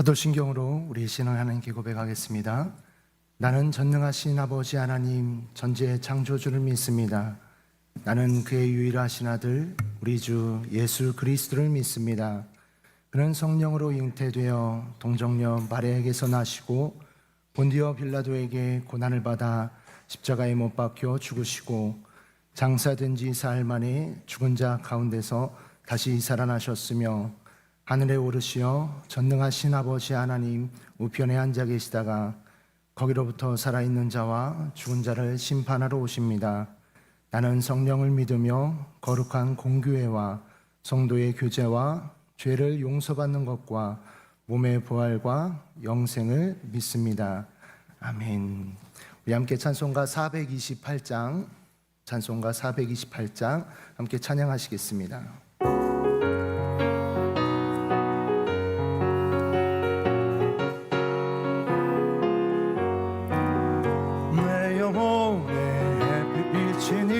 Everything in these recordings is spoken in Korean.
사도신경으로 우리 신앙 하나님께 고백하겠습니다. 나는 전능하신 아버지 하나님 전지의 창조주를 믿습니다. 나는 그의 유일하신 아들 우리 주 예수 그리스도를 믿습니다. 그는 성령으로 잉태되어 동정녀 마리아에게서 나시고 본디오 빌라도에게 고난을 받아 십자가에 못 박혀 죽으시고 장사된 지 사흘 만에 죽은 자 가운데서 다시 살아나셨으며 하늘에 오르시어 전능하신 아버지 하나님 우편에 앉아 계시다가 거기로부터 살아있는 자와 죽은 자를 심판하러 오십니다. 나는 성령을 믿으며 거룩한 공교회와 성도의 교제와 죄를 용서받는 것과 몸의 부활과 영생을 믿습니다. 아멘. 우리 함께 찬송가 428장 함께 찬양하시겠습니다. 내 영혼의 햇빛 비치니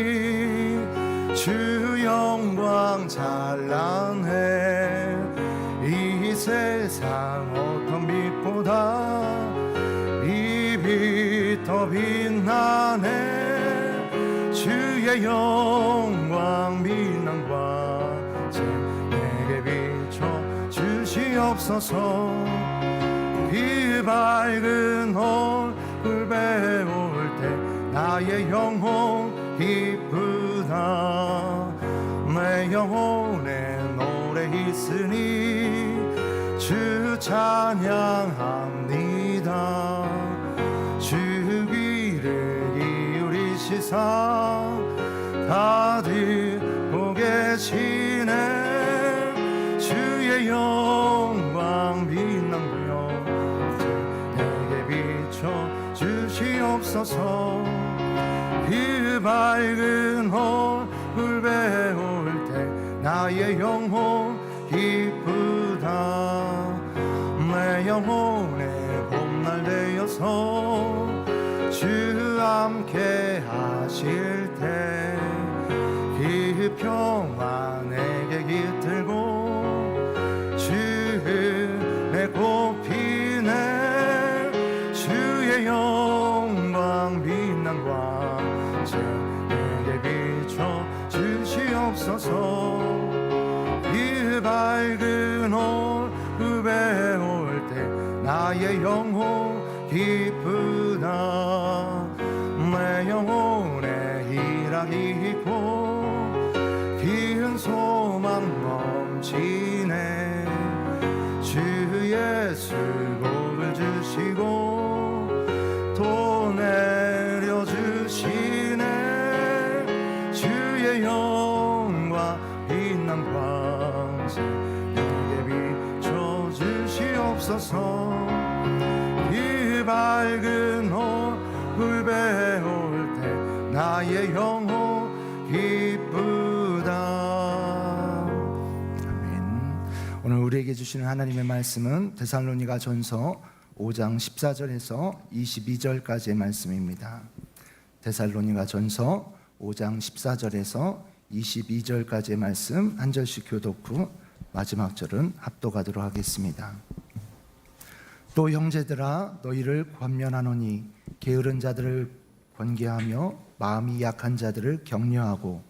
주 영광 찬란해. 이 세상 어떤 빛보다 이 빛 더 빛나네. 주의 영광 빛난 광채 내게 비춰 주시옵소서. 그 밝은 얼굴 배울 때 나의 영혼 기쁘다. 내 영혼에 노래 있으니 주 찬양합니다. 주 귀를 기울이시사 다 듣고 계시네. 주의 영광 빛난 구원체 내게 비춰 주시옵소서. 그 밝은 얼굴 배울 때 나의 영혼 기쁘다. 내 영혼의 봄날 되어서 주 함께 하실 때 그 평화 내게 깃들고 주의 꽃피네. 주의 영광 빛난 광채 내게 비춰 주시옵소서. 그 밝은 얼굴 배울 때 나의 영혼 기쁘다. 내 영혼에 희락이 있고 기은 소망 넘치네. 주 예수 복을 주시고 또 내려주시네. 주의 영광 빛난 광채 내게 비춰 주시옵소서. 그 밝은 얼굴 배울 때 나의 영혼 기쁘다. 아멘. 오늘 우리에게 주시는 하나님의 말씀은 데살로니가 전서 5장 14절에서 22절까지의 말씀입니다. 데살로니가 전서 5장 14절에서 22절까지의 말씀 한 절씩 교독 후 마지막 절은 합독하도록 하겠습니다. 또 형제들아 너희를 권면하노니 게으른 자들을 권계하며 마음이 약한 자들을 격려하고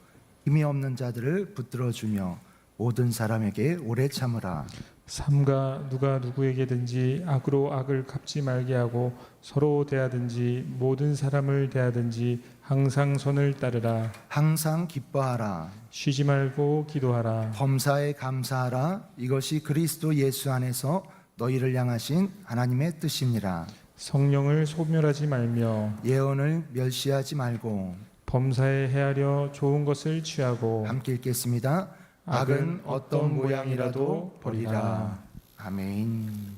힘이 없는 자들을 붙들어주며 모든 사람에게 오래 참으라. 삼가 누가 누구에게든지 악으로 악을 갚지 말게 하고 서로 대하든지 모든 사람을 대하든지 항상 선을 따르라. 항상 기뻐하라. 쉬지 말고 기도하라. 범사에 감사하라. 이것이 그리스도 예수 안에서 너희를 향하신 하나님의 뜻이니라. 성령을 소멸하지 말며 예언을 멸시하지 말고 범사에 헤아려 좋은 것을 취하고 함께 읽겠습니다. 악은 어떤 모양이라도 버리라. 아멘.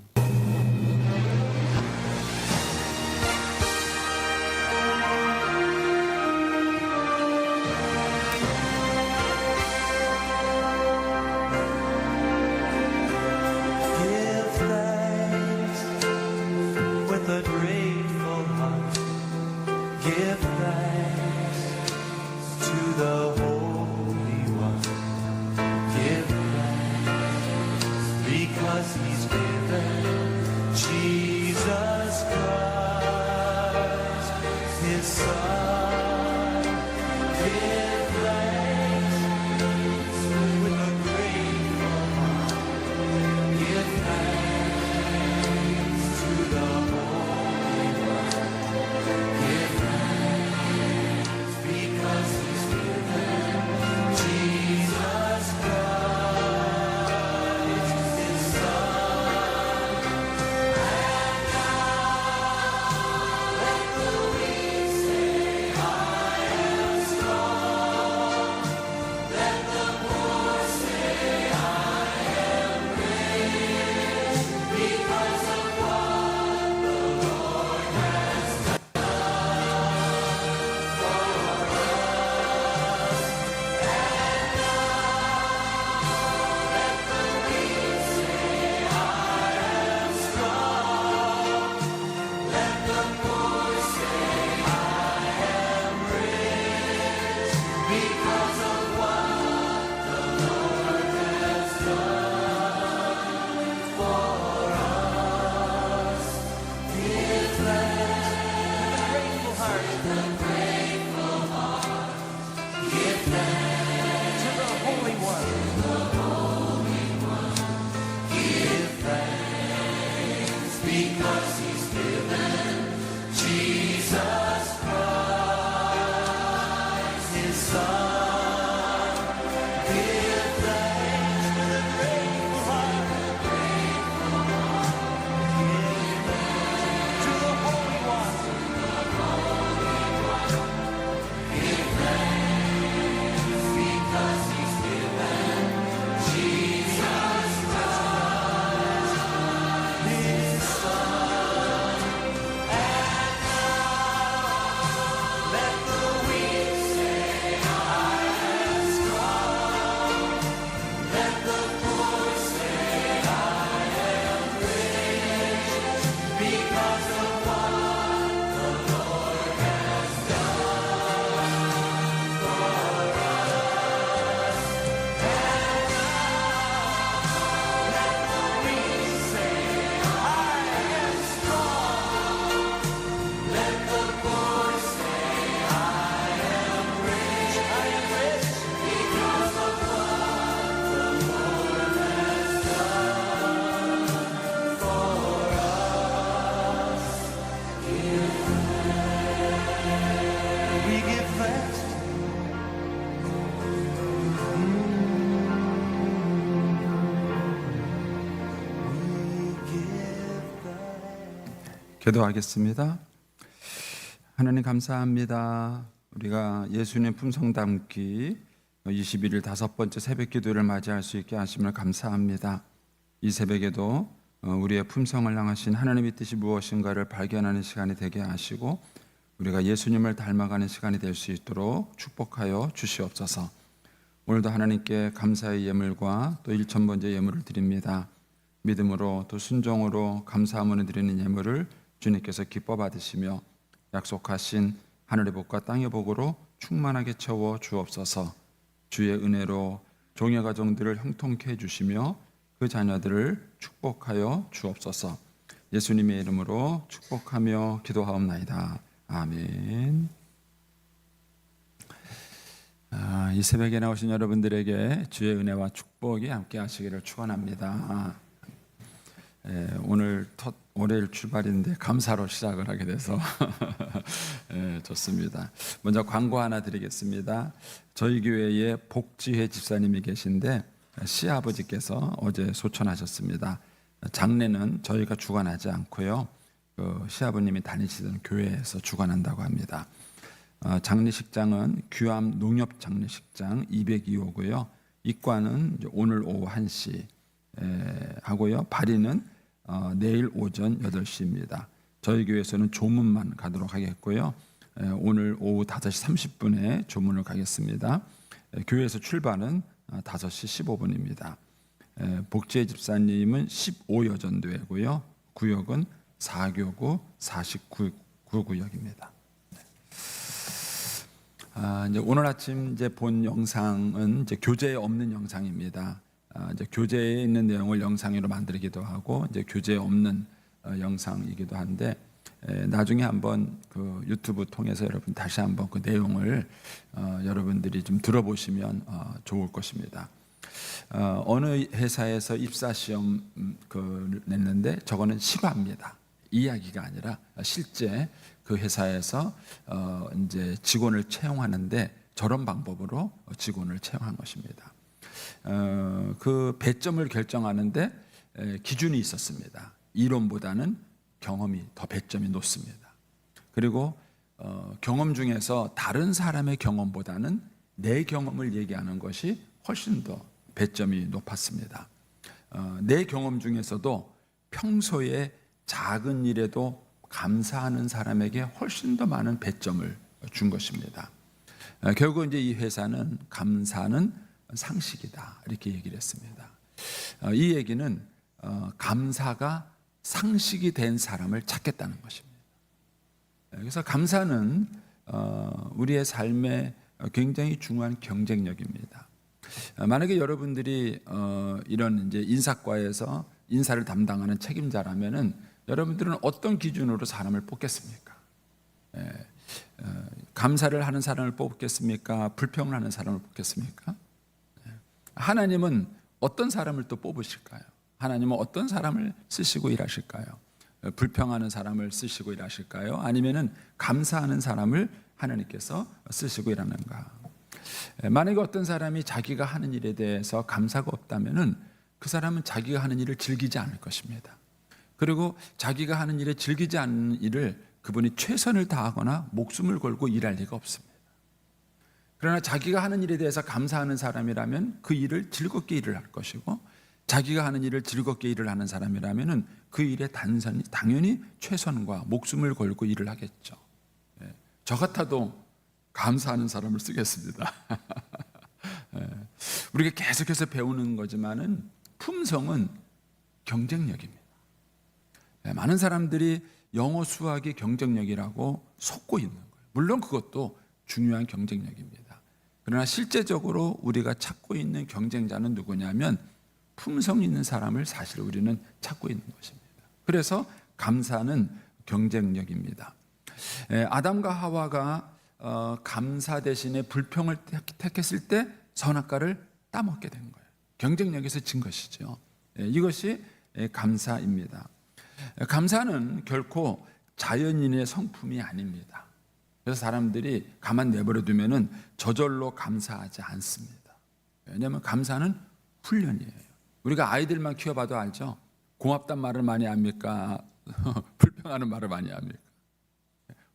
Give thanks with a grateful heart. Give thanks to the Holy One. Give thanks because He's given We give thanks. We give thanks. 기도하겠습니다. 하나님 감사합니다. 우리가 예수님 품성 담기 21일 다섯 번째 새벽 기도를 맞이할 수 있게 하심을 감사합니다. 이 새벽에도 우리의 품성을 향하신 하나님의 뜻이 무엇인가를 발견하는 시간이 되게 하시고 우리가 예수님을 닮아가는 시간이 될 수 있도록 축복하여 주시옵소서. 오늘도 하나님께 감사의 예물과 또 일천번째 예물을 드립니다. 믿음으로 또 순종으로 감사함을 드리는 예물을 주님께서 기뻐 받으시며 약속하신 하늘의 복과 땅의 복으로 충만하게 채워 주옵소서. 주의 은혜로 종의 가정들을 형통케 해주시며 그 자녀들을 축복하여 주옵소서. 예수님의 이름으로 축복하며 기도하옵나이다. 아멘. 이 새벽에 나오신 여러분들에게 주의 은혜와 축복이 함께 하시기를 축원합니다. 오늘 첫 월요일 출발인데 감사로 시작을 하게 돼서 좋습니다. 먼저 광고 하나 드리겠습니다. 저희 교회에 복지회 집사님이 계신데 시아버지께서 어제 소천하셨습니다. 장례는 저희가 주관하지 않고요. 시아버님이 다니시던 교회에서 주관한다고 합니다. 장례식장은 규암 농협 장례식장 202호고요. 입관은 오늘 오후 1시 하고요. 발인은 내일 오전 8시입니다. 저희 교회에서는 조문만 가도록 하겠고요. 오늘 오후 5시 30분에 조문을 가겠습니다. 교회에서 출발은 5시 15분입니다. 복지회 집사님은 15여전도회고요. 구역은 4교구 49구역입니다. 이제 오늘 아침 이제 본 영상은 이제 교재에 없는 영상입니다. 이제 교재에 있는 내용을 영상으로 만들기도 하고 이제 교재에 없는 영상이기도 한데 나중에 한번 그 유튜브 통해서 여러분 다시 한번 그 내용을 여러분들이 좀 들어보시면 좋을 것입니다. 어느 회사에서 입사 시험 냈는데 저거는 실화입니다. 이야기가 아니라 실제 그 회사에서 이제 직원을 채용하는데 저런 방법으로 직원을 채용한 것입니다. 그 배점을 결정하는데 기준이 있었습니다. 이론보다는 경험이 더 배점이 높습니다. 그리고 경험 중에서 다른 사람의 경험보다는 내 경험을 얘기하는 것이 훨씬 더 배점이 높았습니다. 내 경험 중에서도 평소에 작은 일에도 감사하는 사람에게 훨씬 더 많은 배점을 준 것입니다. 결국 이제 이 회사는 감사는 상식이다 이렇게 얘기를 했습니다. 이 얘기는 감사가 상식이 된 사람을 찾겠다는 것입니다. 그래서 감사는 우리의 삶에 굉장히 중요한 경쟁력입니다. 만약에 여러분들이 이런 이제 인사과에서 인사를 담당하는 책임자라면은 여러분들은 어떤 기준으로 사람을 뽑겠습니까? 감사를 하는 사람을 뽑겠습니까? 불평을 하는 사람을 뽑겠습니까? 하나님은 어떤 사람을 또 뽑으실까요? 하나님은 어떤 사람을 쓰시고 일하실까요? 불평하는 사람을 쓰시고 일하실까요? 아니면은 감사하는 사람을 하나님께서 쓰시고 일하는가? 만약에 어떤 사람이 자기가 하는 일에 대해서 감사가 없다면은 그 사람은 자기가 하는 일을 즐기지 않을 것입니다. 그리고 자기가 하는 일에 즐기지 않는 일을 그분이 최선을 다하거나 목숨을 걸고 일할 리가 없습니다. 그러나 자기가 하는 일에 대해서 감사하는 사람이라면 그 일을 즐겁게 일을 할 것이고, 자기가 하는 일을 즐겁게 일을 하는 사람이라면 그 일에 당연히 최선과 목숨을 걸고 일을 하겠죠. 저 같아도 감사하는 사람을 쓰겠습니다. 우리가 계속해서 배우는 거지만은 품성은 경쟁력입니다. 많은 사람들이 영어 수학이 경쟁력이라고 속고 있는 거예요. 물론 그것도 중요한 경쟁력입니다. 그러나 실제적으로 우리가 찾고 있는 경쟁자는 누구냐면 품성 있는 사람을 사실 우리는 찾고 있는 것입니다. 그래서 감사는 경쟁력입니다. 아담과 하와가 감사 대신에 불평을 택했을 때 선악과를 따먹게 된 거예요. 경쟁력에서 진 것이죠. 이것이 감사입니다. 감사는 결코 자연인의 성품이 아닙니다. 그래서 사람들이 가만 내버려 두면은 저절로 감사하지 않습니다. 왜냐하면 감사는 훈련이에요. 우리가 아이들만 키워봐도 알죠. 고맙단 말을 많이 합니까? 불평하는 말을 많이 합니까?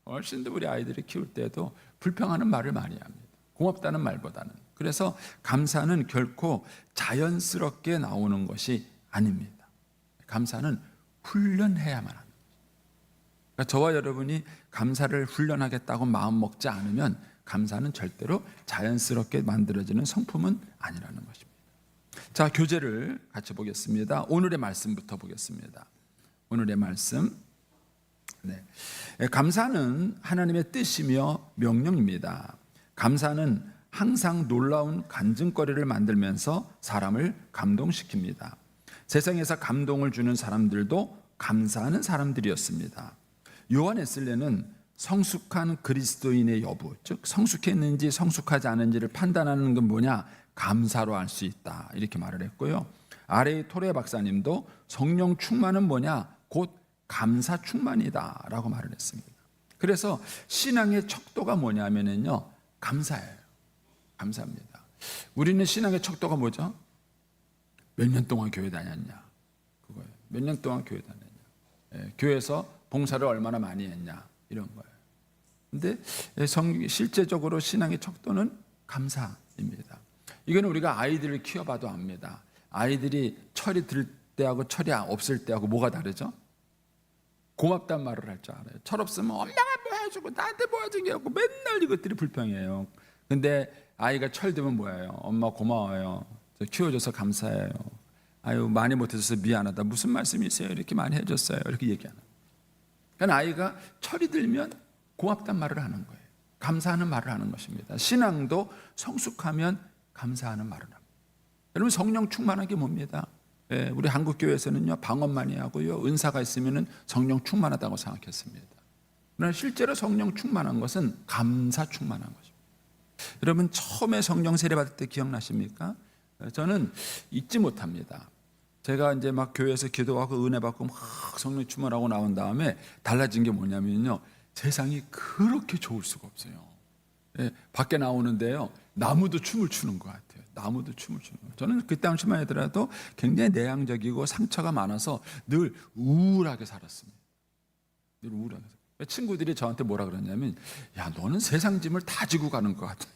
어르신들 우리 아이들이 키울 때도 불평하는 말을 많이 합니다. 고맙다는 말보다는. 그래서 감사는 결코 자연스럽게 나오는 것이 아닙니다. 감사는 훈련해야만 합니다. 그러니까 저와 여러분이 감사를 훈련하겠다고 마음 먹지 않으면 감사는 절대로 자연스럽게 만들어지는 성품은 아니라는 것입니다. 자, 교재를 같이 보겠습니다. 오늘의 말씀부터 보겠습니다. 오늘의 말씀. 감사는 하나님의 뜻이며 명령입니다. 감사는 항상 놀라운 간증거리를 만들면서 사람을 감동시킵니다. 세상에서 감동을 주는 사람들도 감사하는 사람들이었습니다. 요한 웨슬레는 성숙한 그리스도인의 여부, 즉 성숙했는지 성숙하지 않은지를 판단하는 건 뭐냐? 감사로 알 수 있다, 이렇게 말을 했고요. 아레이 토레 박사님도 성령 충만은 뭐냐? 곧 감사 충만이다 라고 말을 했습니다. 그래서 신앙의 척도가 뭐냐면요, 감사예요. 감사합니다. 우리는 신앙의 척도가 뭐죠? 몇 년 동안 교회 다녔냐, 그거예요. 몇 년 동안 교회 다녔냐, 교회에서 봉사를 얼마나 많이 했냐, 이런 거예요. 근데 실제적으로 신앙의 척도는 감사입니다. 이거는 우리가 아이들을 키워봐도 압니다. 아이들이 철이 들 때하고 철이 없을 때하고 뭐가 다르죠? 고맙단 말을 할 줄 알아요. 철 없으면 엄마가 뭐 해주고 나한테 뭐 해준 게 없고 맨날 이것들이 불평해요. 근데 아이가 철 들면 뭐예요? 엄마 고마워요. 저 키워줘서 감사해요. 아유 많이 못해줘서 미안하다. 무슨 말씀이세요? 이렇게 많이 해줬어요. 이렇게 얘기하는 거예요. 그러니까 아이가 철이 들면 고맙단 말을 하는 거예요. 감사하는 말을 하는 것입니다. 신앙도 성숙하면 감사하는 말을 합니다. 여러분 성령 충만한 게 뭡니다? 우리 한국교회에서는요 방언 많이 하고요 은사가 있으면 성령 충만하다고 생각했습니다. 그러나 실제로 성령 충만한 것은 감사 충만한 것입니다. 여러분 처음에 성령 세례 받을 때 기억나십니까? 저는 잊지 못합니다. 제가 이제 막 교회에서 기도하고 은혜 받고 막 성령 충만하고 나온 다음에 달라진 게 뭐냐면요, 세상이 그렇게 좋을 수가 없어요. 밖에 나오는데요 나무도 춤을 추는 것 같아요. 나무도 춤을 추는 거예요. 저는 그때 당시만 하더라도 굉장히 내향적이고 상처가 많아서 늘 우울하게 살았습니다. 늘 우울하게 살았어요. 친구들이 저한테 뭐라 그러냐면, 야 너는 세상 짐을 다 지고 가는 것 같아.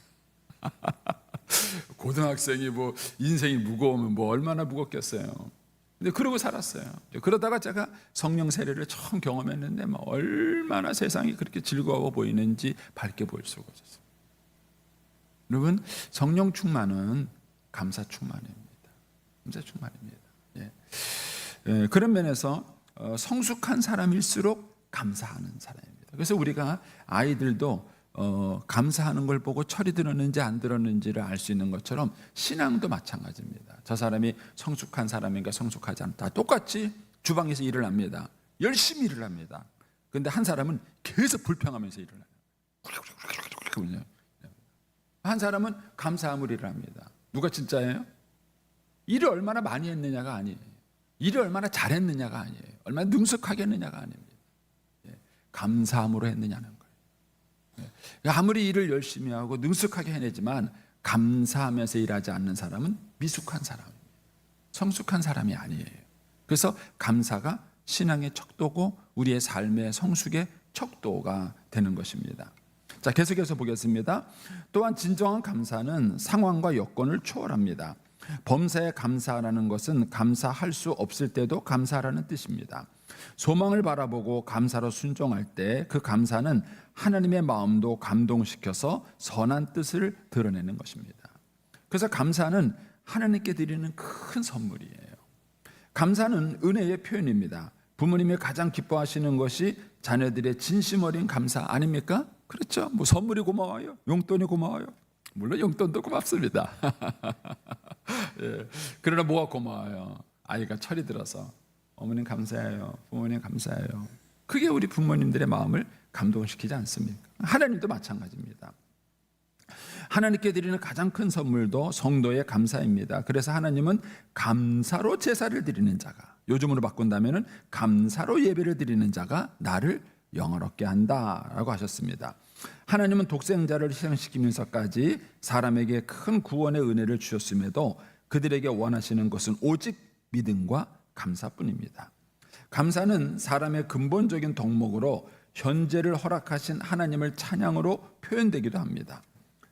고등학생이 뭐 인생이 무거우면 뭐 얼마나 무겁겠어요. 근데 그러고 살았어요. 그러다가 제가 성령 세례를 처음 경험했는데 뭐 얼마나 세상이 그렇게 즐거워 보이는지 밝게 보일 수가 없었어요. 여러분 성령 충만은 감사 충만입니다. 감사 충만입니다. 그런 면에서 성숙한 사람일수록 감사하는 사람입니다. 그래서 우리가 아이들도 감사하는 걸 보고 철이 들었는지 안 들었는지를 알 수 있는 것처럼 신앙도 마찬가지입니다. 저 사람이 성숙한 사람인가 성숙하지 않다. 똑같이 주방에서 일을 합니다. 열심히 일을 합니다. 그런데 한 사람은 계속 불평하면서 일을 해요. 한 사람은 감사함을 일을 합니다. 누가 진짜예요? 일을 얼마나 많이 했느냐가 아니에요. 일을 얼마나 잘했느냐가 아니에요. 얼마나 능숙하게 했느냐가 아닙니다. 감사함으로 했느냐는 거예요. 아무리 일을 열심히 하고 능숙하게 해내지만 감사하면서 일하지 않는 사람은 미숙한 사람입니다. 성숙한 사람이 아니에요. 그래서 감사가 신앙의 척도고 우리의 삶의 성숙의 척도가 되는 것입니다. 자, 계속해서 보겠습니다. 또한 진정한 감사는 상황과 여건을 초월합니다. 범사에 감사라는 것은 감사할 수 없을 때도 감사라는 뜻입니다. 소망을 바라보고 감사로 순종할 때 그 감사는 하나님의 마음도 감동시켜서 선한 뜻을 드러내는 것입니다. 그래서 감사는 하나님께 드리는 큰 선물이에요. 감사는 은혜의 표현입니다. 부모님이 가장 기뻐하시는 것이 자녀들의 진심 어린 감사 아닙니까? 그렇죠. 뭐 선물이 고마워요. 용돈이 고마워요. 물론 용돈도 고맙습니다. 예. 그러나 뭐가 고마워요? 아이가 철이 들어서 어머님 감사해요. 부모님 감사해요. 그게 우리 부모님들의 마음을 감동시키지 않습니까? 하나님도 마찬가지입니다. 하나님께 드리는 가장 큰 선물도 성도의 감사입니다. 그래서 하나님은 감사로 제사를 드리는 자가, 요즘으로 바꾼다면 감사로 예배를 드리는 자가 나를 영화롭게 한다라고 하셨습니다. 하나님은 독생자를 희생시키면서까지 사람에게 큰 구원의 은혜를 주셨음에도 그들에게 원하시는 것은 오직 믿음과 감사뿐입니다. 감사는 사람의 근본적인 덕목으로 현재를 허락하신 하나님을 찬양으로 표현되기도 합니다.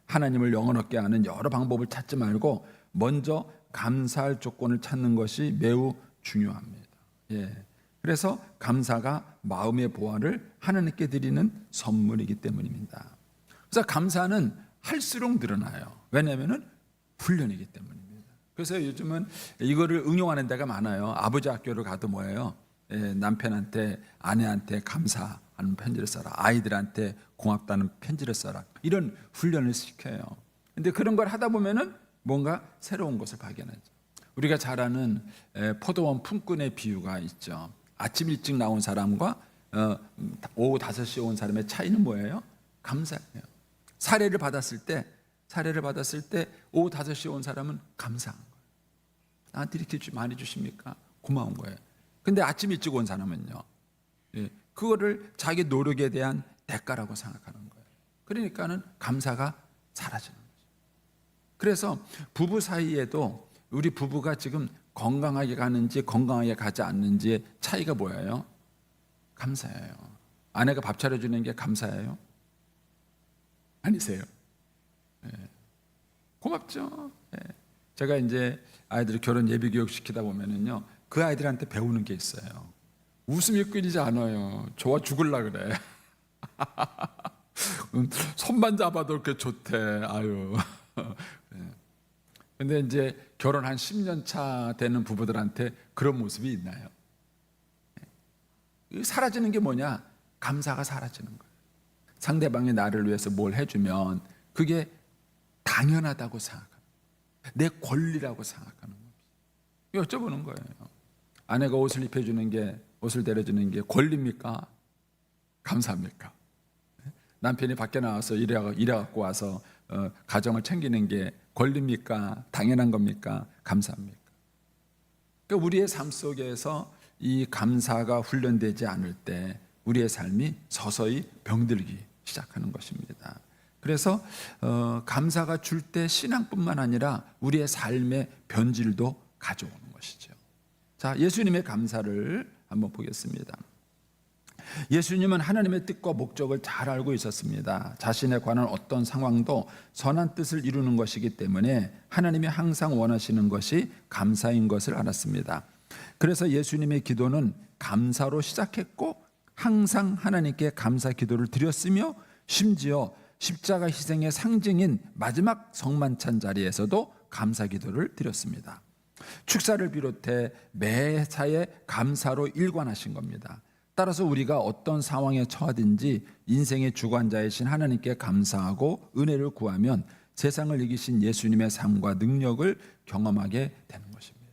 하나님을 영원롭게 하는 여러 방법을 찾지 말고 먼저 감사할 조건을 찾는 것이 매우 중요합니다. 그래서 감사가 마음의 보화를 하나님께 드리는 선물이기 때문입니다. 그래서 감사는 할수록 늘어나요. 왜냐하면 훈련이기 때문입니다. 그래서 요즘은 이거를 응용하는 데가 많아요. 아버지 학교를 가도 뭐예요? 남편한테, 아내한테 감사하는 편지를 써라. 아이들한테 고맙다는 편지를 써라. 이런 훈련을 시켜요. 근데 그런 걸 하다 보면은 뭔가 새로운 것을 발견하죠. 우리가 잘 아는 포도원 품꾼의 비유가 있죠. 아침 일찍 나온 사람과 오후 5시에 온 사람의 차이는 뭐예요? 감사예요. 사례를 받았을 때 오후 5시에 온 사람은 감사한 거예요. 나한테 이렇게 많이 주십니까? 고마운 거예요. 근데 아침 일찍 온 사람은요, 그거를 자기 노력에 대한 대가라고 생각하는 거예요. 그러니까는 감사가 사라지는 거죠. 그래서 부부 사이에도 우리 부부가 지금 건강하게 가는지 건강하게 가지 않는지의 차이가 뭐예요? 감사예요. 아내가 밥 차려주는 게 감사예요? 아니세요? 고맙죠. 제가 이제 아이들 결혼 예비 교육 시키다 보면은요, 그 아이들한테 배우는 게 있어요. 웃음이 끊이지 않아요. 좋아 죽을라 그래. 손만 잡아도 이렇게 좋대. 아유. 근데 이제 결혼 한 10년 차 되는 부부들한테 그런 모습이 있나요? 사라지는 게 뭐냐? 감사가 사라지는 거예요. 상대방이 나를 위해서 뭘 해주면 그게 당연하다고 생각하는 거예요. 내 권리라고 생각하는 거예요. 여쭤보는 거예요. 아내가 옷을 입혀주는 게, 옷을 데려주는 게 권리입니까? 감사합니까? 남편이 밖에 나와서 일해갖고 와서 가정을 챙기는 게 권리입니까? 당연한 겁니까? 감사합니까? 그러니까 우리의 삶 속에서 이 감사가 훈련되지 않을 때 우리의 삶이 서서히 병들기 시작하는 것입니다. 그래서 감사가 줄 때 신앙뿐만 아니라 우리의 삶의 변질도 가져오는 것이죠. 자, 예수님의 감사를 한번 보겠습니다. 예수님은 하나님의 뜻과 목적을 잘 알고 있었습니다. 자신에 관한 어떤 상황도 선한 뜻을 이루는 것이기 때문에 하나님이 항상 원하시는 것이 감사인 것을 알았습니다. 그래서 예수님의 기도는 감사로 시작했고 항상 하나님께 감사 기도를 드렸으며 심지어 십자가 희생의 상징인 마지막 성만찬 자리에서도 감사 기도를 드렸습니다. 축사를 비롯해 매사에 감사로 일관하신 겁니다. 따라서 우리가 어떤 상황에 처하든지 인생의 주관자이신 하나님께 감사하고 은혜를 구하면 세상을 이기신 예수님의 삶과 능력을 경험하게 되는 것입니다.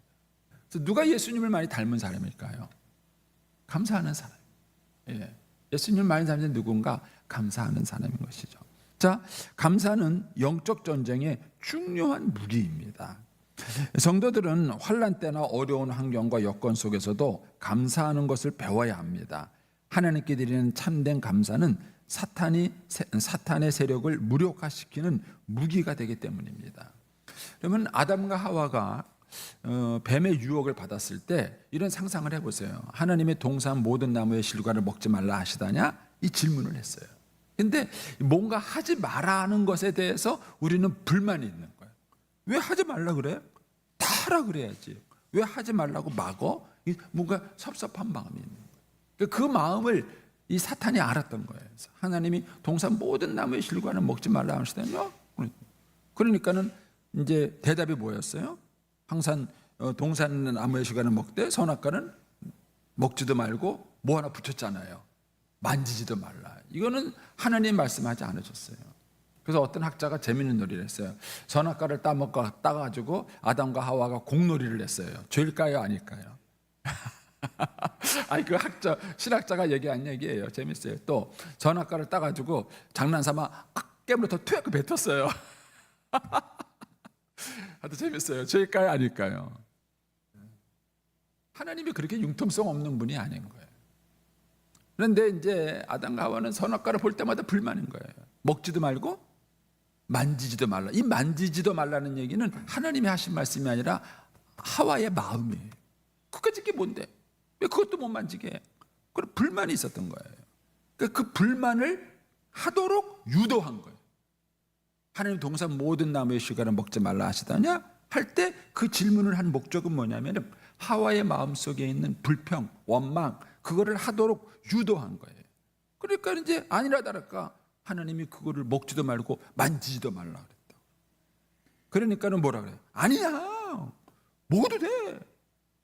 그래서 누가 예수님을 많이 닮은 사람일까요? 감사하는 사람. 예수님을 많이 닮은 누군가? 감사하는 사람인 것이죠. 자, 감사는 영적 전쟁의 중요한 무기입니다. 성도들은 환난 때나 어려운 환경과 여건 속에서도 감사하는 것을 배워야 합니다. 하나님께 드리는 참된 감사는 사탄의 세력을 무력화시키는 무기가 되기 때문입니다. 그러면 아담과 하와가 뱀의 유혹을 받았을 때 이런 상상을 해보세요. 하나님의 동산 모든 나무의 실과를 먹지 말라 하시다냐? 이 질문을 했어요. 근데 뭔가 하지 말라는 것에 대해서 우리는 불만이 있는 거예요. 왜 하지 말라 그래? 다 하라 그래야지. 왜 하지 말라고 막어? 뭔가 섭섭한 마음이 있는 거예요. 그 마음을 이 사탄이 알았던 거예요. 하나님이 동산 모든 나무의 실과는 먹지 말라 하시다냐? 그러니까는 이제 대답이 뭐였어요? 항상 동산 나무의 실과는 먹되 선악과는 먹지도 말고 뭐 하나 붙였잖아요. 만지지도 말라. 이거는 하나님 말씀하지 않으셨어요. 그래서 어떤 학자가 재밌는 놀이를 했어요. 선악과를 따가지고 아담과 하와가 공놀이를 했어요. 죄일까요, 아닐까요? 아니 그 신학자가 얘기한 얘기예요. 재밌어요. 또 선악과를 따가지고 장난삼아 깨물어 더 튀어 뱉었어요. 아주 재밌어요. 죄일까요, 아닐까요? 하나님이 그렇게 융통성 없는 분이 아닌 거예요. 그런데 이제 아담과 하와는 선악과를 볼 때마다 불만인 거예요. 먹지도 말고 만지지도 말라. 이 만지지도 말라는 얘기는 하나님이 하신 말씀이 아니라 하와의 마음이에요. 그까짓 게 뭔데? 왜 그것도 못 만지게 해? 그런 불만이 있었던 거예요. 그러니까 그 불만을 하도록 유도한 거예요. 하나님 동산 모든 나무의 실과를 먹지 말라 하시다냐? 할 때 그 질문을 한 목적은 뭐냐면 하와의 마음속에 있는 불평, 원망 그거를 하도록 유도한 거예요. 그러니까 이제 아니라 다를까 하나님이 그거를 먹지도 말고 만지지도 말라 그랬다. 그러니까는 뭐라 그래요? 아니야, 먹어도 돼.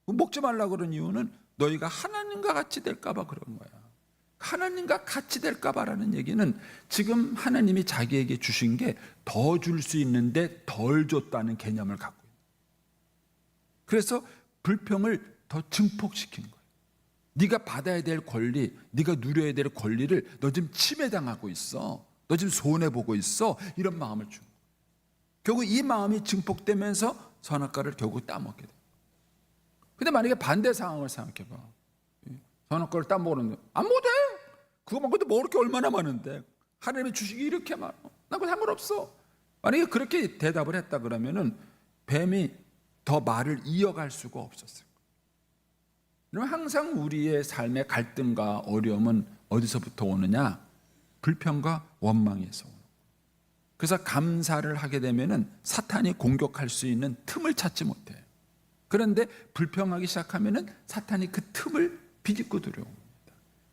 먹지 말라 그런 이유는 너희가 하나님과 같이 될까봐 그런 거야. 하나님과 같이 될까봐라는 얘기는 지금 하나님이 자기에게 주신 게 더 줄 수 있는데 덜 줬다는 개념을 갖고 있는 거예요. 그래서 불평을 더 증폭시킨 거예요. 네가 받아야 될 권리, 네가 누려야 될 권리를 너 지금 침해당하고 있어. 너 지금 손해보고 있어. 이런 마음을 준 거예요. 결국 이 마음이 증폭되면서 선악과를 결국 따먹게 돼요. 근데 만약에 반대 상황을 생각해봐. 선악과를 따먹었는데 안 먹어도 돼. 그거 먹어도 먹을 게 얼마나 많은데 하나님의 주식이 이렇게 많아. 난 그거 상관없어. 만약에 그렇게 대답을 했다 그러면은 뱀이 더 말을 이어갈 수가 없었어요. 그러면 항상 우리의 삶의 갈등과 어려움은 어디서부터 오느냐? 불평과 원망에서 오는 거예요. 그래서 감사를 하게 되면은 사탄이 공격할 수 있는 틈을 찾지 못해요. 그런데 불평하기 시작하면은 사탄이 그 틈을 비집고 들어옵니다.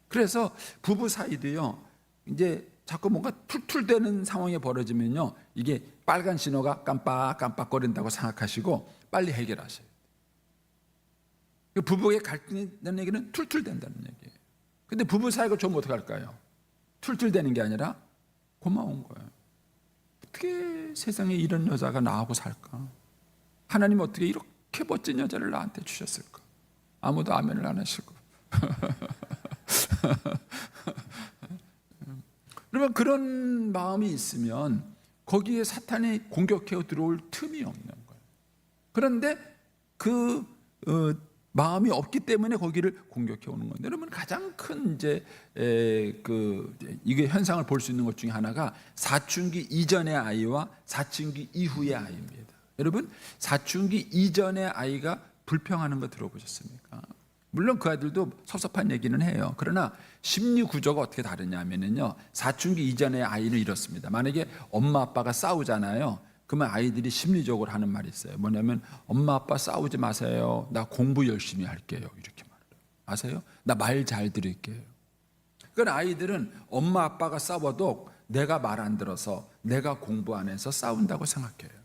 그래서 부부 사이도요, 이제 자꾸 뭔가 툴툴대는 상황이 벌어지면요, 이게 빨간 신호가 깜빡깜빡거린다고 생각하시고 빨리 해결하셔요. 부부의 갈등이라는 얘기는 툴툴댄다는 얘기예요. 근데 부부 사이가 좀 어떻게 할까요? 툴툴대는 게 아니라 고마운 거예요. 어떻게 세상에 이런 여자가 나하고 살까? 하나님 어떻게 이렇게 멋진 여자를 나한테 주셨을까? 아무도 아멘을 안 하시고. 그러면 그런 마음이 있으면 거기에 사탄이 공격해 들어올 틈이 없는 거예요. 그런데 그 마음이 없기 때문에 거기를 공격해 오는 건데, 여러분 가장 큰 이게 현상을 볼 수 있는 것 중에 하나가 사춘기 이전의 아이와 사춘기 이후의 아이입니다. 여러분 사춘기 이전의 아이가 불평하는 거 들어보셨습니까? 물론 그 아이들도 섭섭한 얘기는 해요. 그러나 심리 구조가 어떻게 다르냐면요, 사춘기 이전의 아이는 이렇습니다. 만약에 엄마 아빠가 싸우잖아요. 그러면 아이들이 심리적으로 하는 말이 있어요. 뭐냐면 엄마 아빠 싸우지 마세요. 나 공부 열심히 할게요. 이렇게 말해요. 아세요? 나 말 잘 들을게요. 그러니까 아이들은 엄마 아빠가 싸워도 내가 말 안 들어서 내가 공부 안 해서 싸운다고 생각해요.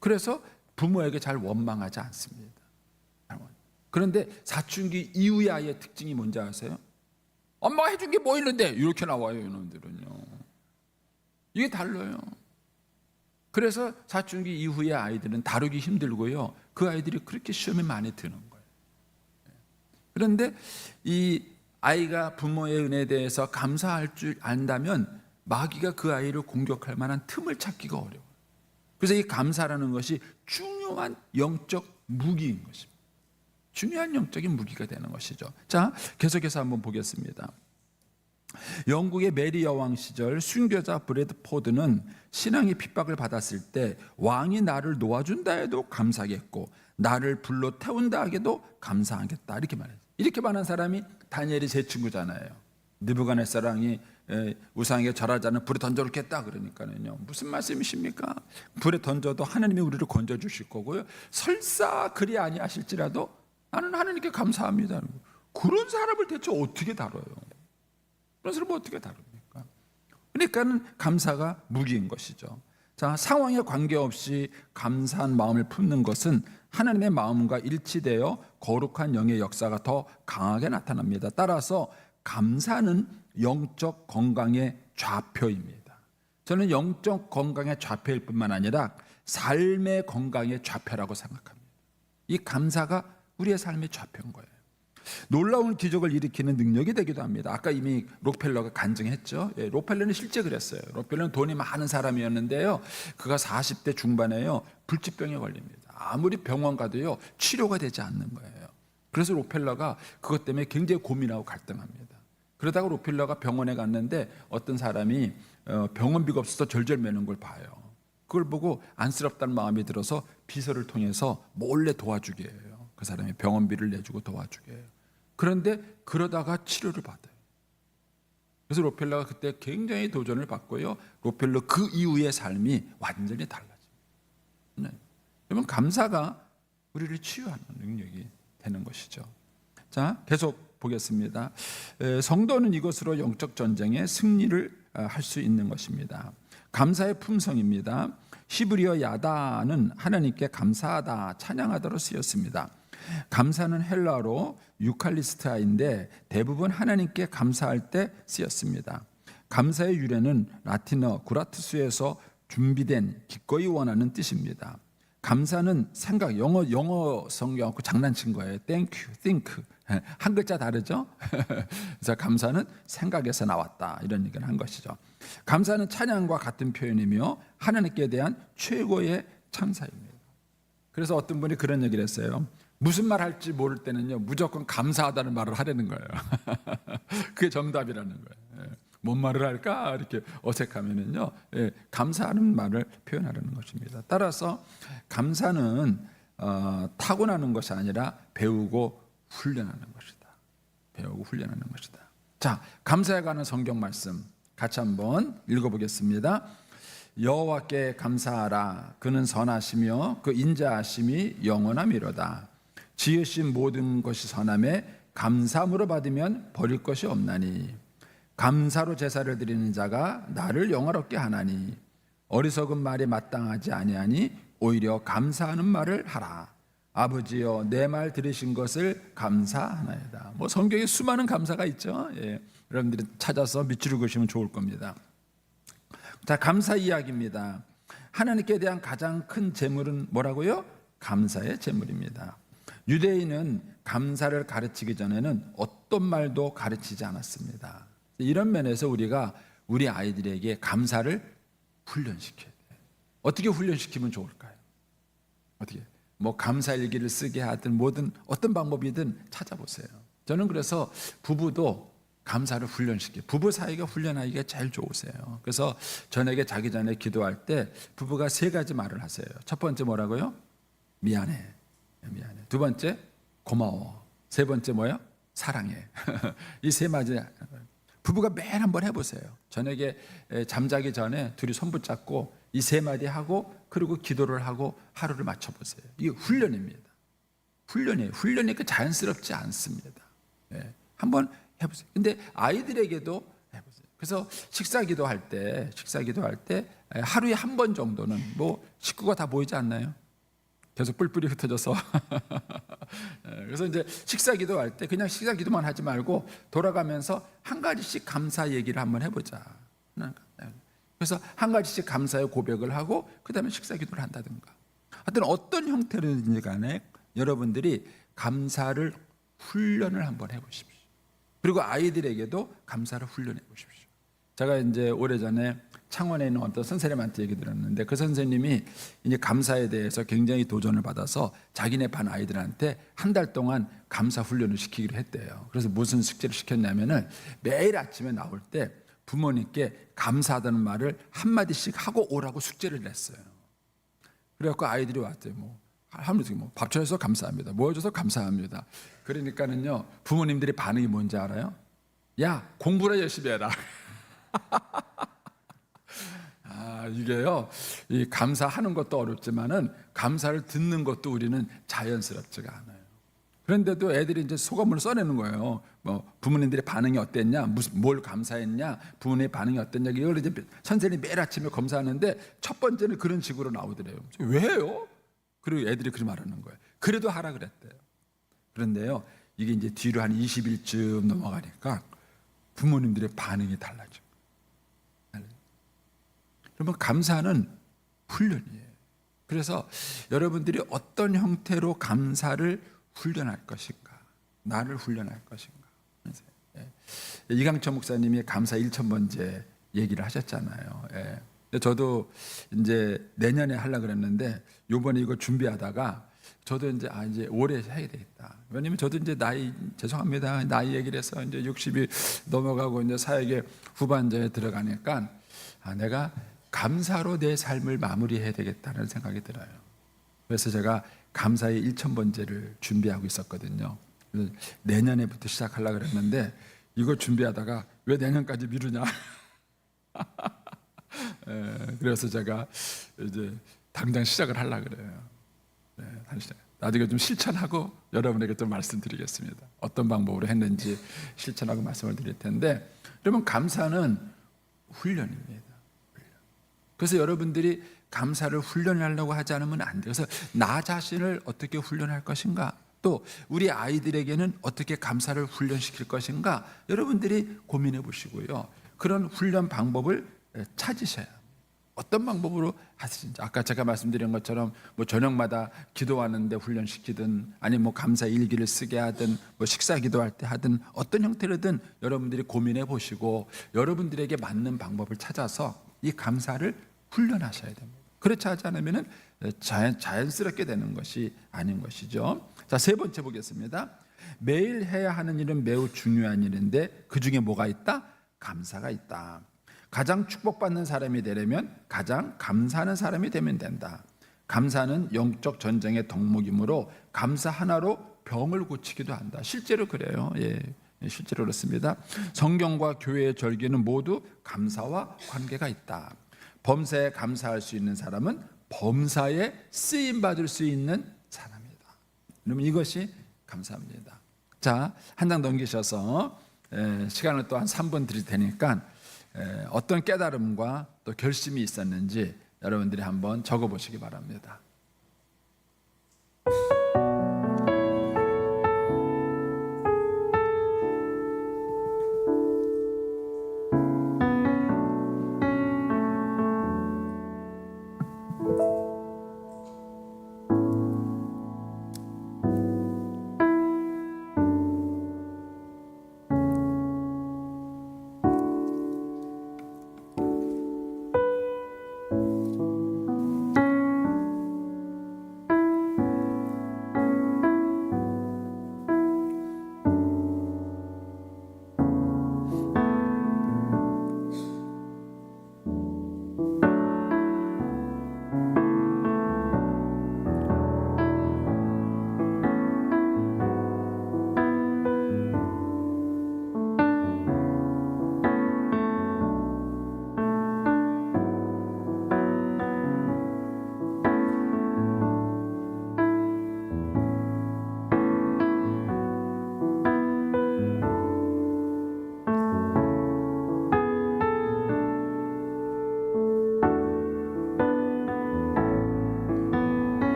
그래서 부모에게 잘 원망하지 않습니다. 그런데 사춘기 이후의 아이의 특징이 뭔지 아세요? 엄마가 해준 게 뭐 있는데 이렇게 나와요. 이놈들은요. 이게 달라요. 그래서 사춘기 이후의 아이들은 다루기 힘들고요, 그 아이들이 그렇게 시험에 많이 드는 거예요. 그런데 이 아이가 부모의 은혜에 대해서 감사할 줄 안다면 마귀가 그 아이를 공격할 만한 틈을 찾기가 어려워요. 그래서 이 감사라는 것이 중요한 영적 무기인 것입니다. 중요한 영적인 무기가 되는 것이죠. 자, 계속해서 한번 보겠습니다. 영국의 메리 여왕 시절 순교자 브래드포드는 신앙의 핍박을 받았을 때 왕이 나를 놓아준다 해도 감사하겠고 나를 불러 태운다 하게도 감사하겠다 이렇게 말해요. 이렇게 말한 사람이 다니엘이 제 친구잖아요. 느부갓네살왕이 우상에게 절하자는 불에 던져놓겠다 그러니까는요. 무슨 말씀이십니까? 불에 던져도 하나님이 우리를 건져주실 거고요. 설사 그리 아니하실지라도 나는 하나님께 감사합니다. 그런 사람을 대체 어떻게 다뤄요? 그런 사람을 어떻게 다룹니까? 그러니까는 감사가 무기인 것이죠. 자, 상황에 관계없이 감사한 마음을 품는 것은 하나님의 마음과 일치되어 거룩한 영의 역사가 더 강하게 나타납니다. 따라서 감사는 영적 건강의 좌표입니다. 저는 영적 건강의 좌표일 뿐만 아니라 삶의 건강의 좌표라고 생각합니다. 이 감사가 우리의 삶의 좌표인 거예요. 놀라운 기적을 일으키는 능력이 되기도 합니다. 아까 이미 록펠러가 간증했죠. 예, 록펠러는 실제 그랬어요. 록펠러는 돈이 많은 사람이었는데요. 그가 40대 중반에요. 불치병에 걸립니다. 아무리 병원 가도요. 치료가 되지 않는 거예요. 그래서 록펠러가 그것 때문에 굉장히 고민하고 갈등합니다. 그러다가 록펠러가 병원에 갔는데 어떤 사람이 병원비가 없어서 절절 매는 걸 봐요. 그걸 보고 안쓰럽다는 마음이 들어서 비서를 통해서 몰래 도와주게 해요. 그 사람이 병원비를 내주고 도와주게 해요. 그런데 그러다가 치료를 받아요. 그래서 록펠러가 그때 굉장히 도전을 받고요. 록펠러 그 이후의 삶이 완전히 달라집니다. 네. 여러분 감사가 우리를 치유하는 능력이 되는 것이죠. 자, 계속 보겠습니다. 성도는 이것으로 영적 전쟁에 승리를 할 수 있는 것입니다. 감사의 품성입니다. 히브리어 야다는 하나님께 감사하다, 찬양하다로 쓰였습니다. 감사는 헬라어로 유칼리스타인데 대부분 하나님께 감사할 때 쓰였습니다. 감사의 유래는 라틴어 구라투스에서 준비된 기꺼이 원하는 뜻입니다. 감사는 생각, 영어 성경하고 장난친 거예요. Thank you, think. 한 글자 다르죠? 그래서 감사는 생각에서 나왔다 이런 얘기를 한 것이죠. 감사는 찬양과 같은 표현이며 하나님께 대한 최고의 찬사입니다. 그래서 어떤 분이 그런 얘기를 했어요. 무슨 말 할지 모를 때는요 무조건 감사하다는 말을 하려는 거예요. 그게 정답이라는 거예요. 뭔 말을 할까 이렇게 어색하면은요 감사하는 말을 표현하려는 것입니다. 따라서 감사는 타고나는 것이 아니라 배우고 훈련하는 것이다. 배우고 훈련하는 것이다. 자, 감사에 관한 성경 말씀 같이 한번 읽어보겠습니다. 여호와께 감사하라. 그는 선하시며 그 인자하심이 영원하미로다. 지으신 모든 것이 선함에 감사함으로 받으면 버릴 것이 없나니 감사로 제사를 드리는 자가 나를 영화롭게 하나니 어리석은 말이 마땅하지 아니하니 오히려 감사하는 말을 하라. 아버지여 내 말 들으신 것을 감사하나이다. 뭐 성경에 수많은 감사가 있죠. 예, 여러분들이 찾아서 밑줄을 그으시면 좋을 겁니다. 자, 감사 이야기입니다. 하나님께 대한 가장 큰 재물은 뭐라고요? 감사의 재물입니다. 유대인은 감사를 가르치기 전에는 어떤 말도 가르치지 않았습니다. 이런 면에서 우리가 우리 아이들에게 감사를 훈련시켜야 돼요. 어떻게 훈련시키면 좋을까요? 어떻게? 뭐 감사일기를 쓰게 하든 뭐든 어떤 방법이든 찾아보세요. 저는 그래서 부부도 감사를 훈련시켜요. 부부 사이가 훈련하기가 제일 좋으세요. 그래서 저녁에 자기 전에 기도할 때 부부가 3가지 말을 하세요. 첫 번째 뭐라고요? 미안해. 미안해. 두 번째 고마워. 세 번째 뭐요? 사랑해. 이 3마디 부부가 매일 한번 해보세요. 저녁에 잠자기 전에 둘이 손 붙잡고 이 3마디 하고 그리고 기도를 하고 하루를 맞춰보세요. 이게 훈련입니다. 훈련이에요. 훈련이니까 자연스럽지 않습니다. 네. 한번 해보세요. 근데 아이들에게도 해보세요. 그래서 식사 기도할 때 하루에 한 번 정도는 뭐 식구가 다 모이지 않나요? 계속 뿔뿔이 흩어져서 그래서 이제 식사 기도할 때 그냥 식사 기도만 하지 말고 돌아가면서 한 가지씩 감사 얘기를 한번 해보자. 그래서 한 가지씩 감사의 고백을 하고 그 다음에 식사 기도를 한다든가 하여튼 어떤 형태로든지 간에 여러분들이 감사를 훈련을 한번 해보십시오. 그리고 아이들에게도 감사를 훈련해 보십시오. 제가 이제 오래전에 창원에 있는 어떤 선생님한테 얘기 들었는데 그 선생님이 이제 감사에 대해서 굉장히 도전을 받아서 자기네 반 아이들한테 한 달 동안 감사 훈련을 시키기로 했대요. 그래서 무슨 숙제를 시켰냐면은 매일 아침에 나올 때 부모님께 감사하다는 말을 한마디씩 하고 오라고 숙제를 냈어요. 그래갖고 아이들이 왔대요. 하면서 밥 줘서 감사합니다. 뭐 해줘서 감사합니다. 그러니까는요 부모님들의 반응이 뭔지 알아요? 야, 공부를 열심히 해라. 이게요, 이 감사하는 것도 어렵지만은 감사를 듣는 것도 우리는 자연스럽지가 않아요. 그런데도 애들이 이제 소감을 써내는 거예요. 부모님들의 반응이 어땠냐, 뭘 감사했냐, 부모님의 반응이 어땠냐. 이걸 이제 선생님이 매일 아침에 검사하는데 첫 번째는 그런 식으로 나오더래요. 왜요? 그리고 애들이 그렇게 말하는 거예요. 그래도 하라 그랬대요. 그런데요, 이게 이제 뒤로 한 20일쯤 넘어가니까 부모님들의 반응이 달라져. 그러면 감사는 훈련이에요. 그래서 여러분들이 어떤 형태로 감사를 훈련할 것인가, 나를 훈련할 것인가. 이강철 목사님이 감사 1,000번째 얘기를 하셨잖아요. 저도 이제 내년에 하려고 그랬는데 요번에 이거 준비하다가 저도 이제 올해 해야 되겠다. 왜냐면 저도 이제 죄송합니다. 나이 얘기를 해서 이제 60이 넘어가고 이제 사역의 후반전에 들어가니까 내가 감사로 내 삶을 마무리해야 되겠다는 생각이 들어요. 그래서 제가 감사의 1,000번째를 준비하고 있었거든요. 내년에부터 시작하려고 그랬는데 이거 준비하다가 왜 내년까지 미루냐. 그래서 제가 이제 당장 시작을 하려고 그래요. 나중에 좀 실천하고 여러분에게 좀 말씀드리겠습니다. 어떤 방법으로 했는지 실천하고 말씀을 드릴 텐데, 그러면 감사는 훈련입니다. 그래서 여러분들이 감사를 훈련하려고 하지 않으면 안 돼요. 그래서 나 자신을 어떻게 훈련할 것인가, 또 우리 아이들에게는 어떻게 감사를 훈련시킬 것인가, 여러분들이 고민해 보시고요. 그런 훈련 방법을 찾으셔야 합니다. 어떤 방법으로 하시는지. 아까 제가 말씀드린 것처럼 저녁마다 기도하는데 훈련시키든, 아니면 감사 일기를 쓰게 하든, 식사 기도할 때 하든, 어떤 형태로든 여러분들이 고민해 보시고 여러분들에게 맞는 방법을 찾아서 이 감사를 훈련하셔야 됩니다. 그렇지 하지 않으면 자연스럽게 되는 것이 아닌 것이죠. 자, 세 번째 보겠습니다. 매일 해야 하는 일은 매우 중요한 일인데 그 중에 뭐가 있다? 감사가 있다. 가장 축복받는 사람이 되려면 가장 감사하는 사람이 되면 된다. 감사는 영적 전쟁의 덕목이므로 감사 하나로 병을 고치기도 한다. 실제로 그래요. 실제로 그렇습니다. 성경과 교회의 절기는 모두 감사와 관계가 있다. 범사에 감사할 수 있는 사람은 범사에 쓰임 받을 수 있는 사람이다. 그러면 이것이 감사합니다. 자, 한 장 넘기셔서 시간을 또 한 3분 드릴 테니까 어떤 깨달음과 또 결심이 있었는지 여러분들이 한번 적어보시기 바랍니다.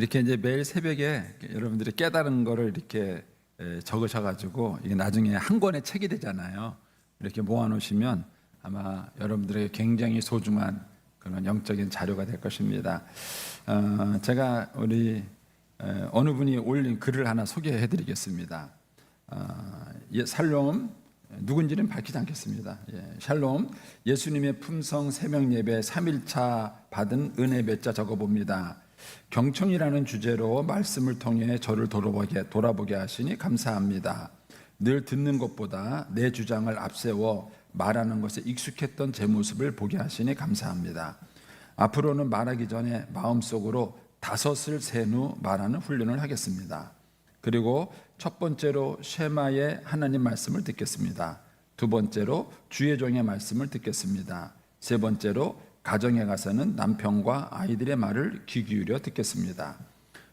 이렇게 이제 매일 새벽에 여러분들이 깨달은 거를 이렇게 적으셔가지고 이게 나중에 한 권의 책이 되잖아요. 이렇게 모아놓으시면 아마 여러분들에게 굉장히 소중한 그런 영적인 자료가 될 것입니다. 제가 우리 어느 분이 올린 글을 하나 소개해드리겠습니다. 샬롬, 누군지는 밝히지 않겠습니다. 샬롬, 예수님의 품성 새벽 예배 3일차 받은 은혜 몇 자 적어봅니다. 경청이라는 주제로 말씀을 통해 저를 돌아보게 하시니 감사합니다. 늘 듣는 것보다 내 주장을 앞세워 말하는 것에 익숙했던 제 모습을 보게 하시니 감사합니다. 앞으로는 말하기 전에 마음속으로 5을 센 후 말하는 훈련을 하겠습니다. 그리고 첫 번째로 쉐마의 하나님 말씀을 듣겠습니다. 두 번째로 주의 종의 말씀을 듣겠습니다. 세 번째로 가정에 가서는 남편과 아이들의 말을 귀 기울여 듣겠습니다.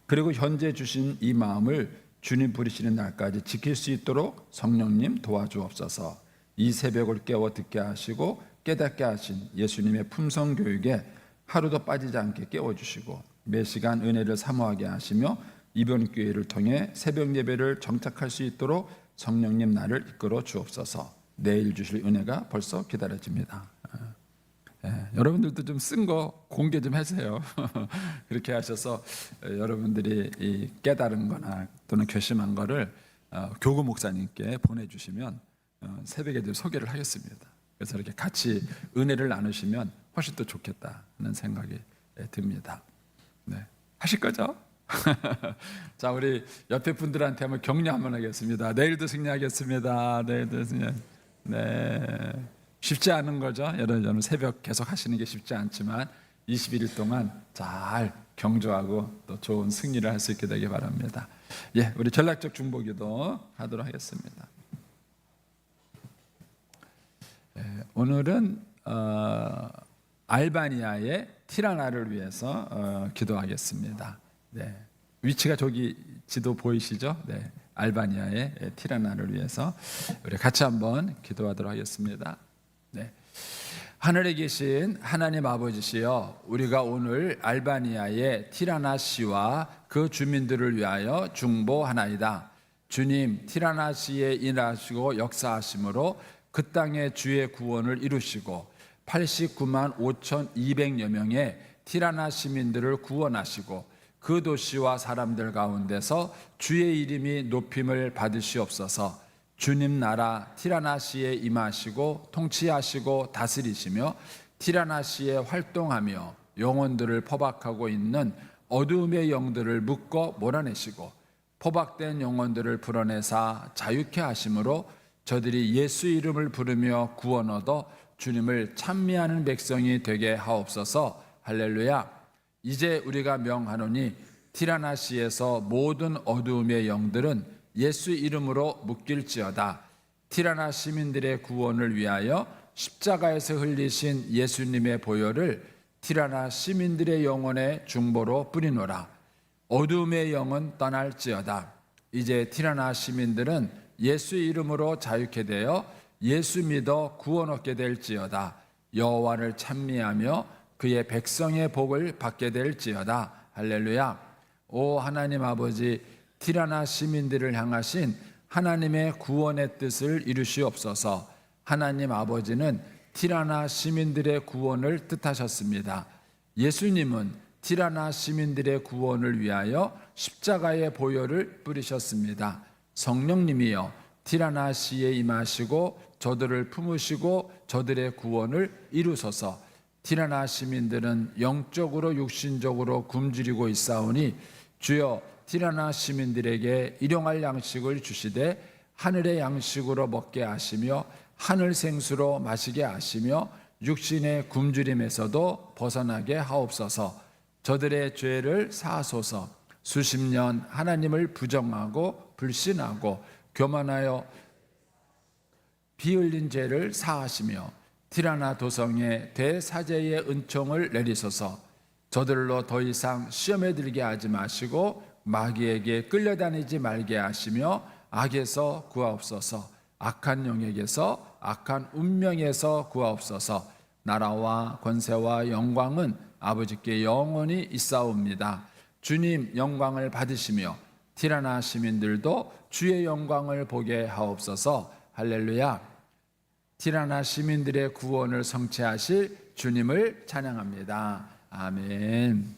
그리고 현재 주신 이 마음을 주님 부르시는 날까지 지킬 수 있도록 성령님 도와주옵소서. 이 새벽을 깨워 듣게 하시고 깨닫게 하신 예수님의 품성 교육에 하루도 빠지지 않게 깨워주시고 매 시간 은혜를 사모하게 하시며 이번 기회를 통해 새벽 예배를 정착할 수 있도록 성령님 나를 이끌어 주옵소서. 내일 주실 은혜가 벌써 기다려집니다. 여러분들도 좀 쓴 거 공개 좀 하세요. 그렇게 하셔서 여러분들이 이 깨달은 거나 또는 결심한 거를 교구 목사님께 보내주시면 새벽에 좀 소개를 하겠습니다. 그래서 이렇게 같이 은혜를 나누시면 훨씬 더 좋겠다는 생각이 듭니다. 네, 하실 거죠? 자, 우리 옆에 분들한테 한번 격려 한번 하겠습니다. 내일도 승리하겠습니다. 내일도 승리. 네, 쉽지 않은 거죠. 여러분 새벽 계속 하시는 게 쉽지 않지만 21일 동안 잘 경주하고 또 좋은 승리를 할 수 있게 되길 바랍니다. 예, 우리 전략적 중보기도 하도록 하겠습니다. 오늘은 알바니아의 티라나를 위해서 기도하겠습니다. 네, 위치가 저기 지도 보이시죠? 네, 알바니아의 티라나를 위해서 우리 같이 한번 기도하도록 하겠습니다. 네, 하늘에 계신 하나님 아버지시여, 우리가 오늘 알바니아의 티라나 시와 그 주민들을 위하여 중보하나이다. 주님, 티라나 시에 일하시고 역사하심으로 그 땅의 주의 구원을 이루시고 89만 5,200여 명의 티라나 시민들을 구원하시고 그 도시와 사람들 가운데서 주의 이름이 높임을 받으시옵소서. 주님 나라 티라나시에 임하시고 통치하시고 다스리시며 티라나시에 활동하며 영혼들을 포박하고 있는 어두움의 영들을 묶어 몰아내시고 포박된 영혼들을 풀어내사 자유케 하심으로 저들이 예수 이름을 부르며 구원 얻어 주님을 찬미하는 백성이 되게 하옵소서. 할렐루야. 이제 우리가 명하노니 티라나시에서 모든 어두움의 영들은 예수 이름으로 묶일지어다. 티라나 시민들의 구원을 위하여 십자가에서 흘리신 예수님의 보혈을 티라나 시민들의 영혼의 중보로 뿌리노라. 어두움의 영은 떠날지어다. 이제 티라나 시민들은 예수 이름으로 자유케 되어 예수 믿어 구원 얻게 될지어다. 여호와를 찬미하며 그의 백성의 복을 받게 될지어다. 할렐루야. 오 하나님 아버지, 티라나 시민들을 향하신 하나님의 구원의 뜻을 이루시옵소서. 하나님 아버지는 티라나 시민들의 구원을 뜻하셨습니다. 예수님은 티라나 시민들의 구원을 위하여 십자가의 보혈을 뿌리셨습니다. 성령님이여 티라나 시에 임하시고 저들을 품으시고 저들의 구원을 이루소서. 티라나 시민들은 영적으로 육신적으로 굶주리고 있사오니 주여 티라나 시민들에게 일용할 양식을 주시되 하늘의 양식으로 먹게 하시며 하늘 생수로 마시게 하시며 육신의 굶주림에서도 벗어나게 하옵소서. 저들의 죄를 사하소서. 수십 년 하나님을 부정하고 불신하고 교만하여 피 흘린 죄를 사하시며 티라나 도성에 대사제의 은총을 내리소서. 저들로 더 이상 시험에 들게 하지 마시고 마귀에게 끌려다니지 말게 하시며 악에서 구하옵소서. 악한 영에게서 악한 운명에서 구하옵소서. 나라와 권세와 영광은 아버지께 영원히 있사옵니다. 주님 영광을 받으시며 티라나 시민들도 주의 영광을 보게 하옵소서. 할렐루야. 티라나 시민들의 구원을 성취하실 주님을 찬양합니다. 아멘.